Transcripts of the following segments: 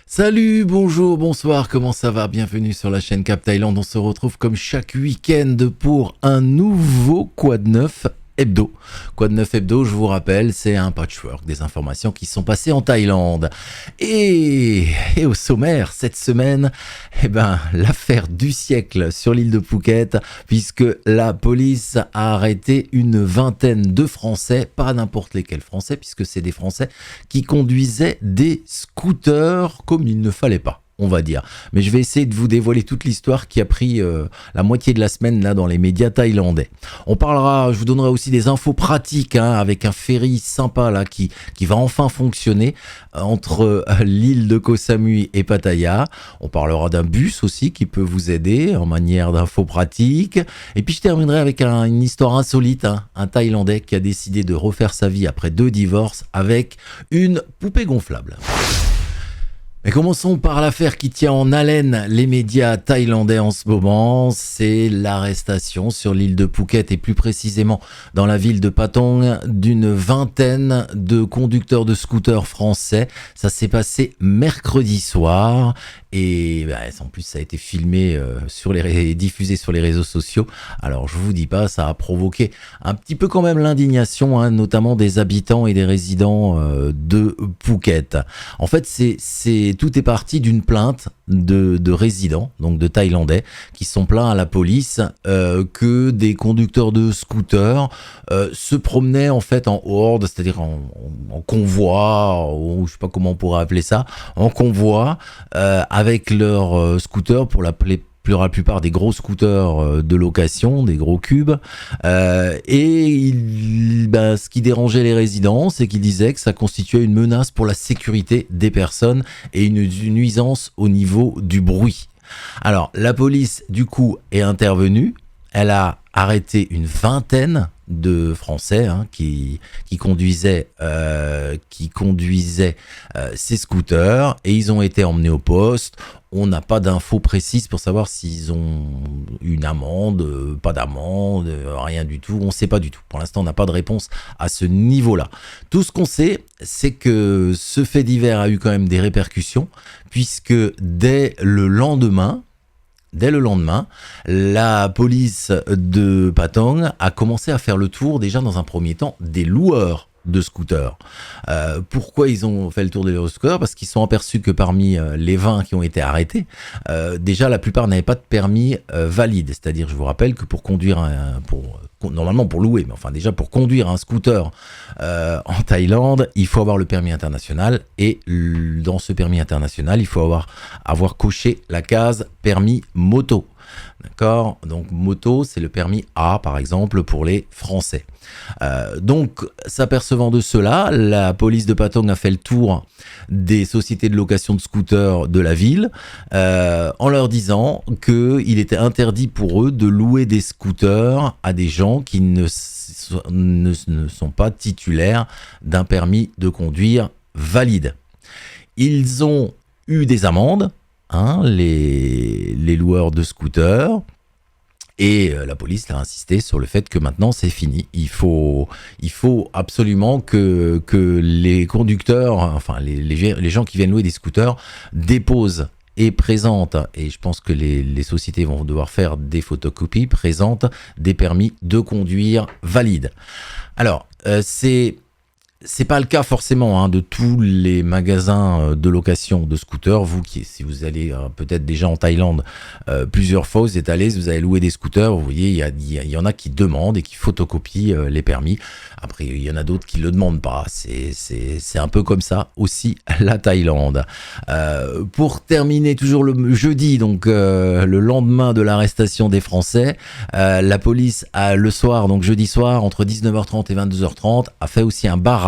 Salut, bonjour, bonsoir, comment ça va? Bienvenue sur la chaîne Cap Thaïlande. On se retrouve comme chaque week-end pour un nouveau Quoi de neuf hebdo. Quoi de neuf hebdo, je vous rappelle, c'est un patchwork des informations qui sont passées en Thaïlande. Et au sommaire, cette semaine, l'affaire du siècle sur l'île de Phuket, puisque la police a arrêté une vingtaine de Français, pas n'importe lesquels Français, puisque c'est des Français qui conduisaient des scooters comme il ne fallait pas, on va dire. Mais je vais essayer de vous dévoiler toute l'histoire qui a pris la moitié de la semaine là dans les médias thaïlandais. On parlera, je vous donnerai aussi des infos pratiques avec un ferry sympa là qui va enfin fonctionner entre l'île de Koh Samui et Pattaya. On parlera d'un bus aussi qui peut vous aider en manière d'infos pratiques. Et puis je terminerai avec une histoire insolite, un Thaïlandais qui a décidé de refaire sa vie après 2 divorces avec une poupée gonflable. Mais commençons par l'affaire qui tient en haleine les médias thaïlandais en ce moment, c'est l'arrestation sur l'île de Phuket et plus précisément dans la ville de Patong d'une vingtaine de conducteurs de scooters français. Ça s'est passé mercredi soir et en plus ça a été filmé et diffusé sur les réseaux sociaux. Alors je vous dis pas, ça a provoqué un petit peu quand même l'indignation, notamment des habitants et des résidents de Phuket. En fait, tout est parti d'une plainte de résidents, donc de Thaïlandais, qui sont plaints à la police que des conducteurs de scooters se promenaient en fait en horde, c'est-à-dire en convoi, ou je sais pas comment on pourrait appeler ça, en convoi, avec leur scooter pour l'appeler la plupart des gros scooters de location, des gros cubes, ce qui dérangeait les résidents, c'est qu'ils disaient que ça constituait une menace pour la sécurité des personnes et une nuisance au niveau du bruit. Alors, la police, du coup, est intervenue. Elle a arrêté une vingtaine de Français qui conduisaient ces scooters et ils ont été emmenés au poste. On n'a pas d'infos précises pour savoir s'ils ont une amende, pas d'amende, rien du tout. On ne sait pas du tout. Pour l'instant, on n'a pas de réponse à ce niveau-là. Tout ce qu'on sait, c'est que ce fait divers a eu quand même des répercussions puisque dès le lendemain, la police de Patong a commencé à faire le tour, déjà dans un premier temps, des loueurs de scooters. Pourquoi ils ont fait le tour des loueurs de scooters? Parce qu'ils sont aperçus que parmi les 20 qui ont été arrêtés, déjà la plupart n'avaient pas de permis valide. C'est-à-dire, je vous rappelle que pour conduire normalement pour louer, mais enfin déjà pour conduire un scooter en Thaïlande, il faut avoir le permis international et dans ce permis international, il faut avoir coché la case permis moto. D'accord? Donc moto, c'est le permis A par exemple pour les Français. Donc s'apercevant de cela, la police de Patong a fait le tour des sociétés de location de scooters de la ville en leur disant qu'il était interdit pour eux de louer des scooters à des gens qui ne sont pas titulaires d'un permis de conduire valide. Ils ont eu des amendes, les loueurs de scooters, et la police a insisté sur le fait que maintenant c'est fini. Il faut absolument que les conducteurs, enfin les gens qui viennent louer des scooters déposent et présentent, et je pense que les sociétés vont devoir faire des photocopies, présentent des permis de conduire valides. Alors, c'est pas le cas forcément de tous les magasins de location de scooters. Si vous allez peut-être déjà en Thaïlande plusieurs fois, vous êtes allé, vous avez loué des scooters, vous voyez, il y en a qui demandent et qui photocopient les permis. Après, il y en a d'autres qui le demandent pas. C'est un peu comme ça aussi la Thaïlande. Pour terminer, toujours le jeudi, donc le lendemain de l'arrestation des Français, la police le soir, donc jeudi soir, entre 19h30 et 22h30, a fait aussi un barrage,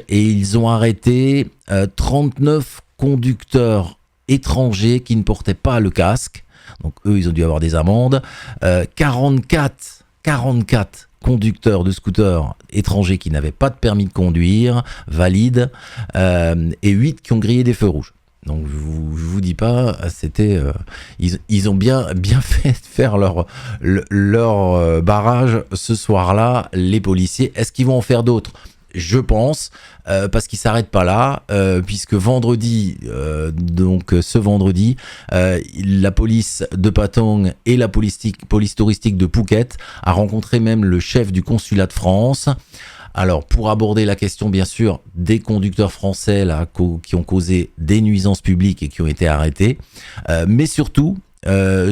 et ils ont arrêté 39 conducteurs étrangers qui ne portaient pas le casque. Donc eux, ils ont dû avoir des amendes. 44 conducteurs de scooters étrangers qui n'avaient pas de permis de conduire valide, et 8 qui ont grillé des feux rouges. Donc je vous dis pas, c'était ils ont bien fait de faire leur barrage ce soir-là, les policiers. Est-ce qu'ils vont en faire d'autres? je pense, parce qu'il s'arrête pas là, puisque vendredi, donc ce vendredi, la police de Patong et la police touristique de Phuket a rencontré même le chef du consulat de France. Alors, pour aborder la question, bien sûr, des conducteurs français là, qui ont causé des nuisances publiques et qui ont été arrêtés, mais surtout, le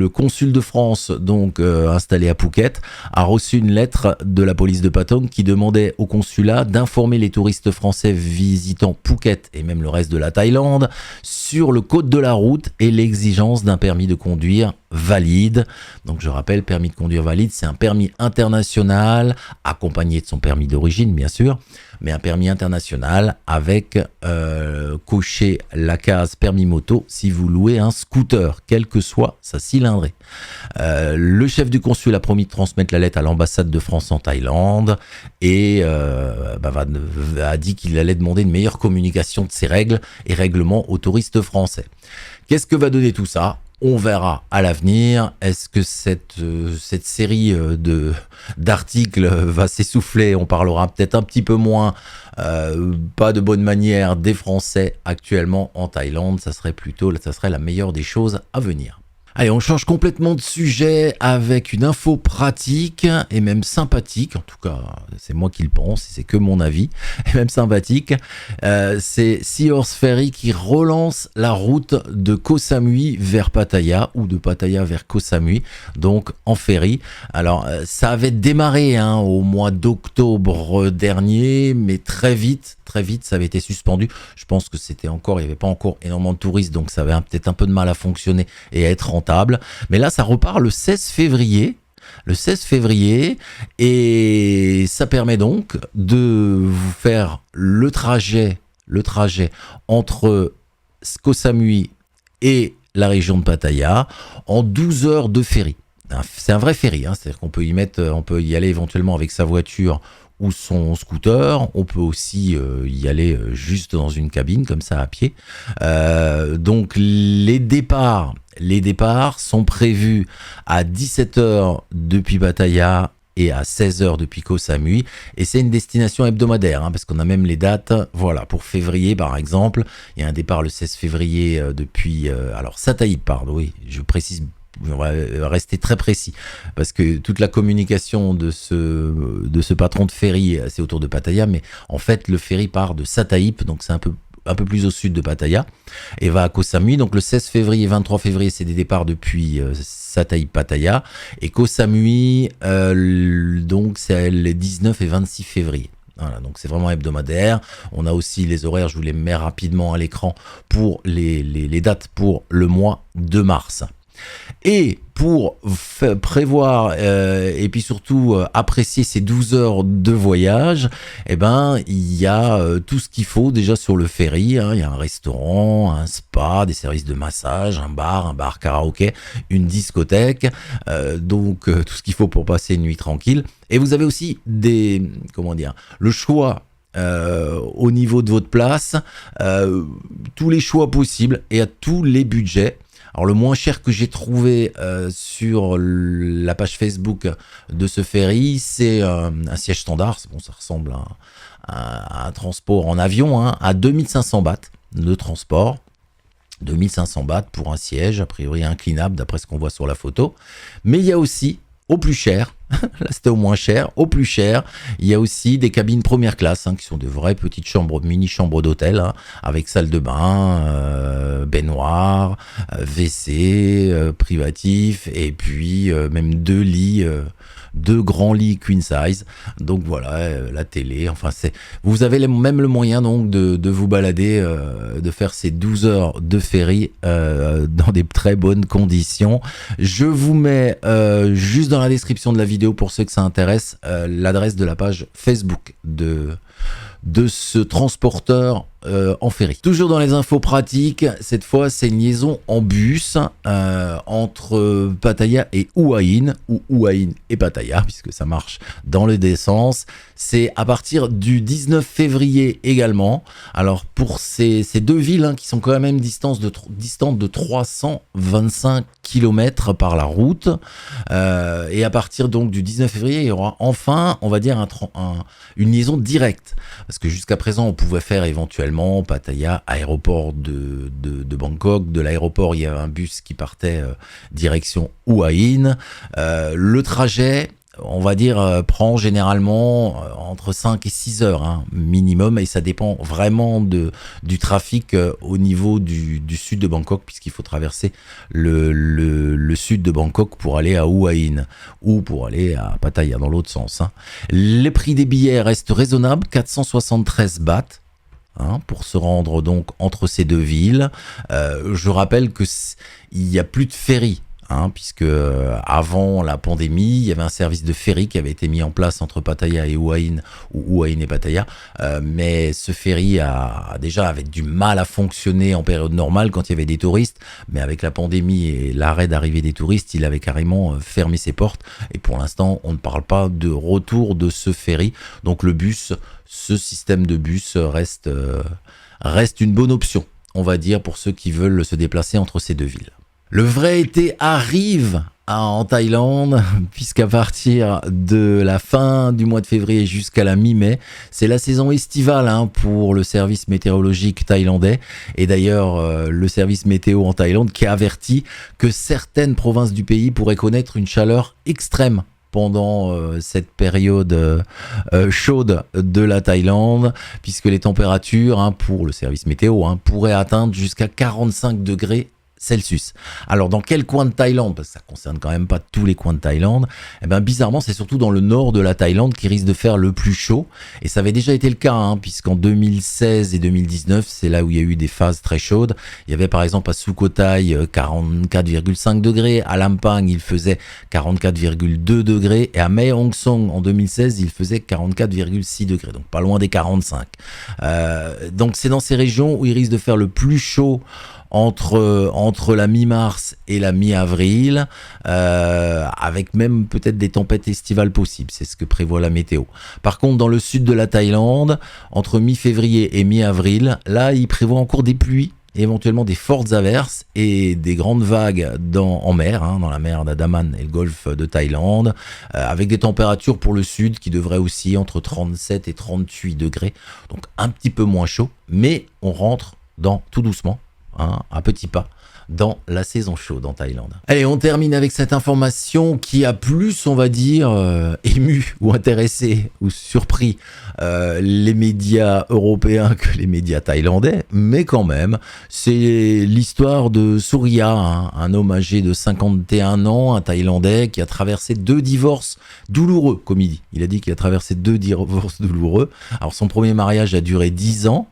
consul de France, donc installé à Phuket, a reçu une lettre de la police de Patong qui demandait au consulat d'informer les touristes français visitant Phuket et même le reste de la Thaïlande sur le code de la route et l'exigence d'un permis de conduire valide. Donc je rappelle, permis de conduire valide, c'est un permis international accompagné de son permis d'origine, bien sûr, mais un permis international avec coché la case permis moto si vous louez un scooter, quelle que soit sa cylindrée. Le chef du consul a promis de transmettre la lettre à l'ambassade de France en Thaïlande et a dit qu'il allait demander une meilleure communication de ces règles et règlements aux touristes français. Qu'est-ce que va donner tout ça ? On verra à l'avenir. Est-ce que cette série d'articles va s'essouffler? On parlera peut-être un petit peu moins, pas de bonne manière, des Français actuellement en Thaïlande. Ça serait la meilleure des choses à venir. Allez, on change complètement de sujet avec une info pratique et même sympathique. En tout cas, c'est moi qui le pense, c'est que mon avis, et même sympathique. C'est Sea Horse Ferry qui relance la route de Koh Samui vers Pattaya ou de Pattaya vers Koh Samui, donc en ferry. Alors, ça avait démarré au mois d'octobre dernier, mais très vite, ça avait été suspendu. Je pense que il n'y avait pas encore énormément de touristes, donc ça avait peut-être un peu de mal à fonctionner et à être rentable. Mais là, ça repart le 16 février. Et ça permet donc de vous faire le trajet entre Koh Samui et la région de Pattaya en 12 heures de ferry. C'est un vrai ferry, c'est-à-dire qu'on peut y aller éventuellement avec sa voiture ou son scooter. On peut aussi y aller juste dans une cabine comme ça à pied. Donc les départs sont prévus à 17h depuis Pattaya et à 16h depuis Koh Samui, et c'est une destination hebdomadaire, parce qu'on a même les dates. Voilà, pour février par exemple, il y a un départ le 16 février depuis Sataïp, pardon, oui, je précise. On va rester très précis parce que toute la communication de ce patron de ferry, c'est autour de Pattaya, mais en fait le ferry part de Sataïp, donc c'est un peu plus au sud de Pattaya, et va à Koh Samui. Donc le 16 février et 23 février, c'est des départs depuis Sataïp Pattaya, et Koh Samui, donc c'est les 19 et 26 février. Voilà, donc c'est vraiment hebdomadaire. On a aussi les horaires, je vous les mets rapidement à l'écran pour les dates pour le mois de mars. Et pour prévoir et puis surtout apprécier ces 12 heures de voyage, il y a tout ce qu'il faut déjà sur le ferry. Il y a un restaurant, un spa, des services de massage, un bar karaoké, une discothèque, donc tout ce qu'il faut pour passer une nuit tranquille. Et vous avez aussi le choix au niveau de votre place, tous les choix possibles et à tous les budgets. Alors le moins cher que j'ai trouvé sur la page Facebook de ce ferry, c'est un siège standard. Bon, ça ressemble à un transport en avion, à 2500 bahts de transport. 2500 bahts pour un siège, a priori inclinable d'après ce qu'on voit sur la photo. Mais il y a aussi, au plus cher, là c'était au moins cher, au plus cher, il y a aussi des cabines première classe, qui sont de vraies petites chambres, mini-chambres d'hôtel, avec salle de bain, baignoire, WC, privatif, et puis même deux grands lits queen size. Donc voilà, la télé, vous avez même le moyen donc de vous balader, de faire ces 12 heures de ferry dans des très bonnes conditions. Je vous mets juste dans la description de la vidéo, pour ceux que ça intéresse, l'adresse de la page Facebook de ce transporteur en ferry. Toujours dans les infos pratiques, cette fois c'est une liaison en bus entre Pattaya et Hua Hin, ou Hua Hin et Pattaya, puisque ça marche dans les deux sens. C'est à partir du 19 février également. Alors pour ces deux villes qui sont quand même distantes de 325 km par la route, et à partir donc du 19 février, il y aura enfin, on va dire, une liaison directe. Parce que jusqu'à présent, on pouvait faire éventuellement Pattaya, aéroport de Bangkok. De l'aéroport, il y avait un bus qui partait direction Hua Hin. Le trajet, on va dire, prend généralement entre 5 et 6 heures minimum, et ça dépend vraiment du trafic au niveau du sud de Bangkok, puisqu'il faut traverser le sud de Bangkok pour aller à Hua Hin ou pour aller à Pattaya dans l'autre sens. Les prix des billets restent raisonnables, 473 bahts. Pour se rendre donc entre ces deux villes. Je rappelle que il n'y a plus de ferry. Puisque avant la pandémie, il y avait un service de ferry qui avait été mis en place entre Pattaya et Hua Hin, ou Hua Hin et Pattaya, mais ce ferry avait du mal à fonctionner en période normale quand il y avait des touristes, mais avec la pandémie et l'arrêt d'arrivée des touristes, il avait carrément fermé ses portes, et pour l'instant, on ne parle pas de retour de ce ferry, donc ce système de bus reste une bonne option, on va dire, pour ceux qui veulent se déplacer entre ces deux villes. Le vrai été arrive en Thaïlande, puisqu'à partir de la fin du mois de février jusqu'à la mi-mai, c'est la saison estivale pour le service météorologique thaïlandais. Et d'ailleurs, le service météo en Thaïlande qui a averti que certaines provinces du pays pourraient connaître une chaleur extrême pendant cette période chaude de la Thaïlande, puisque les températures, pour le service météo, pourraient atteindre jusqu'à 45 degrés Celsius. Alors dans quel coin de Thaïlande, parce que ça concerne quand même pas tous les coins de Thaïlande, bizarrement c'est surtout dans le nord de la Thaïlande qui risque de faire le plus chaud, et ça avait déjà été le cas, puisqu'en 2016 et 2019 c'est là où il y a eu des phases très chaudes. Il y avait par exemple à Sukhothai 44,5 degrés, à Lampang il faisait 44,2 degrés, et à Mae Hong Son en 2016 il faisait 44,6 degrés, donc pas loin des 45. Donc c'est dans ces régions où il risque de faire le plus chaud entre la mi-mars et la mi-avril, avec même peut-être des tempêtes estivales possibles, c'est ce que prévoit la météo. Par contre, dans le sud de la Thaïlande, entre mi-février et mi-avril, là, il prévoit encore des pluies, éventuellement des fortes averses et des grandes vagues en mer, dans la mer d'Andaman et le golfe de Thaïlande, avec des températures pour le sud qui devraient aussi entre 37 et 38 degrés, donc un petit peu moins chaud, mais on rentre tout doucement, à petits pas, dans la saison chaude en Thaïlande. Allez, on termine avec cette information qui a plus, on va dire, ému ou intéressé ou surpris les médias européens que les médias thaïlandais, mais quand même, c'est l'histoire de Surya, un homme âgé de 51 ans, un Thaïlandais qui a traversé 2 divorces douloureux, comme il dit. Il a dit qu'il a traversé 2 divorces douloureux. Alors son premier mariage a duré 10 ans,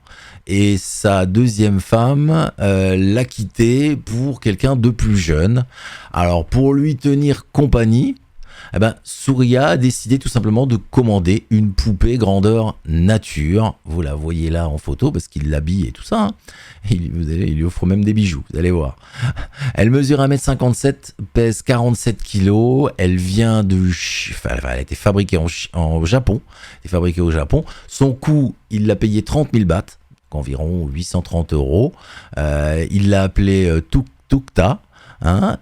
et sa deuxième femme l'a quitté pour quelqu'un de plus jeune. Alors pour lui tenir compagnie, Surya a décidé tout simplement de commander une poupée grandeur nature. Vous la voyez là en photo parce qu'il l'habille et tout ça. Il lui offre même des bijoux, vous allez voir. Elle mesure 1m57, pèse 47 kg. Elle vient elle a été fabriquée au Japon. Son coût, il l'a payé 30 000 bahts. Environ 830 €. Il l'a appelée Tukta,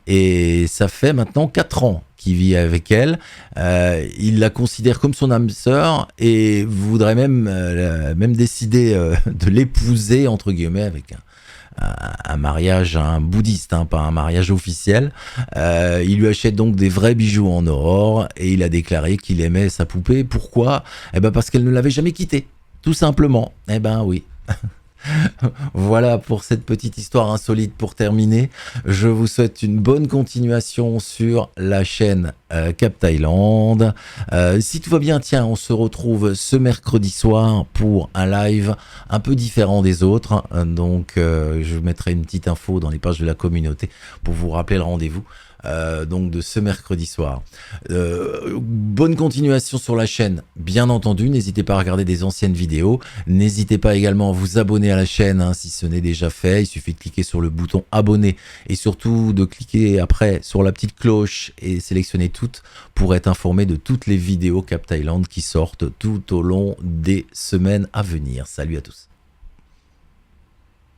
et ça fait maintenant 4 ans qu'il vit avec elle. Il la considère comme son âme sœur et voudrait même décider de l'épouser, entre guillemets, avec un mariage bouddhiste, pas un mariage officiel. Il lui achète donc des vrais bijoux en or et il a déclaré qu'il aimait sa poupée. Pourquoi ? Parce qu'elle ne l'avait jamais quitté, tout simplement. Oui. Voilà pour cette petite histoire insolite. Pour terminer, je vous souhaite une bonne continuation sur la chaîne Cap Thaïlande. Si tout va bien, tiens, on se retrouve ce mercredi soir pour un live un peu différent des autres. Donc je mettrai une petite info dans les pages de la communauté pour vous rappeler le rendez-vous. donc de ce mercredi soir. Bonne continuation sur la chaîne, bien entendu. N'hésitez pas à regarder des anciennes vidéos. N'hésitez pas également à vous abonner à la chaîne hein, si ce n'est déjà fait. Il suffit de cliquer sur le bouton abonner et surtout de cliquer après sur la petite cloche et sélectionner toutes pour être informé de toutes les vidéos Cap Thaïlande qui sortent tout au long des semaines à venir. Salut à tous.